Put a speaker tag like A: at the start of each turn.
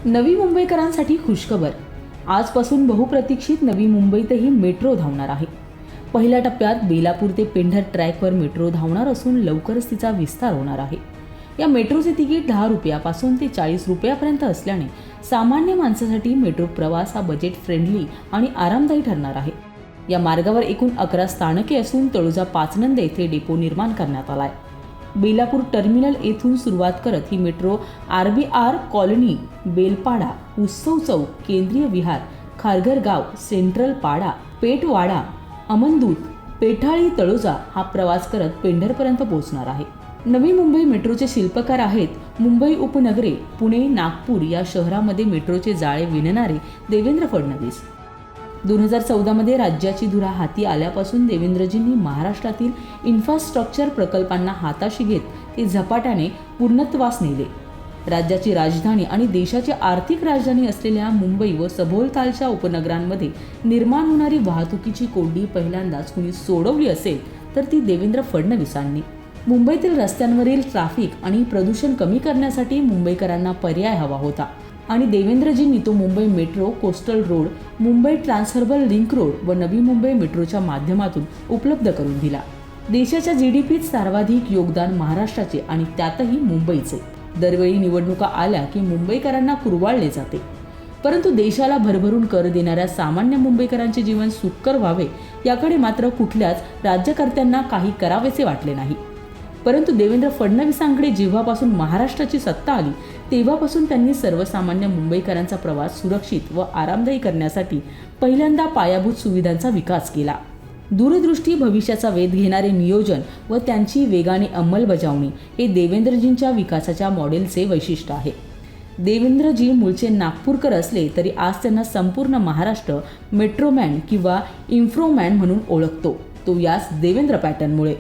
A: नवी मुंबईकरांसाठी खुशखबर. आजपासून बहुप्रतीक्षित नवी मुंबईतही मेट्रो धावणार आहे. पहिल्या टप्प्यात बेलापूर ते पेंढर ट्रॅकवर मेट्रो धावणार असून लवकरच तिचा विस्तार होणार आहे. या मेट्रोचे तिकीट 10 रुपयापासून ते 40 रुपयापर्यंत असल्याने सामान्य माणसासाठी मेट्रो प्रवास हा बजेट फ्रेंडली आणि आरामदायी ठरणार आहे. या मार्गावर एकूण 11 स्थानके असून तळोजा पाचनंद येथे डेपो निर्माण करण्यात आला आहे. बेलापूर टर्मिनल येथून सुरुवात करत ही मेट्रो RBR कॉलनी, बेलपाडा, उत्सव चौक, केंद्रीय विहार, खारघर गाव, सेंट्रल पाडा, पेटवाडा, अमनदूत, पेठाळी, तळोजा हा प्रवास करत पेंढरपर्यंत पोहोचणार आहे. नवी मुंबई मेट्रोचे शिल्पकार आहेत मुंबई उपनगरे, पुणे, नागपूर या शहरामध्ये मेट्रोचे जाळे विणणारे देवेंद्र फडणवीस. 2014 मध्ये राज्याची धुरा हाती आल्यापासून देवेंद्रजींनी महाराष्ट्रातील इन्फ्रास्ट्रक्चर प्रकल्पांना हाताशी घेत ते झपाट्याने पूर्णत्वास नेले. राज्याची राजधानी आणि देशाची आर्थिक राजधानी असलेल्या मुंबई व सभोवतालच्या उपनगरांमध्ये निर्माण होणारी वाहतुकीची कोंडी पहिल्यांदाच कुणी सोडवली असेल तर ती देवेंद्र फडणवीसांनी. मुंबईतील रस्त्यांवरील ट्रॅफिक आणि प्रदूषण कमी करण्यासाठी मुंबईकरांना पर्याय हवा होता आणि देवेंद्रजींनी तो Mumbai metro, coastal road, Mumbai trans harbour link road व नवी मुंबई मेट्रोच्या माध्यमातून उपलब्ध करून दिला. देशाच्या GDPत सर्वाधिक योगदान महाराष्ट्राचे आणि त्यातही मुंबईचे. दरवेळी निवडणुका आल्या की मुंबईकरांना कुरवाळले जाते, परंतु देशाला भरभरून कर देणाऱ्या सामान्य मुंबईकरांचे जीवन सुखकर व्हावे याकडे मात्र कुठल्याच राज्यकर्त्यांना काही करावेसे वाटले नाही. परंतु देवेंद्र फडणवीसांकडे जेव्हापासून महाराष्ट्राची सत्ता आली तेव्हापासून त्यांनी सर्वसामान्य मुंबईकरांचा प्रवास सुरक्षित व आरामदायी करण्यासाठी पहिल्यांदा पायाभूत सुविधांचा विकास केला. दूरदृष्टी, भविष्याचा वेध घेणारे नियोजन व त्यांची वेगाने अंमलबजावणी हे देवेंद्रजींच्या विकासाच्या मॉडेलचे वैशिष्ट्य आहे. देवेंद्रजी मूळचे नागपूरकर असले तरी आज त्यांना संपूर्ण महाराष्ट्र मेट्रोमॅन किंवा इन्फ्रोमॅन म्हणून ओळखतो, तो याच देवेंद्र पॅटर्नमुळे.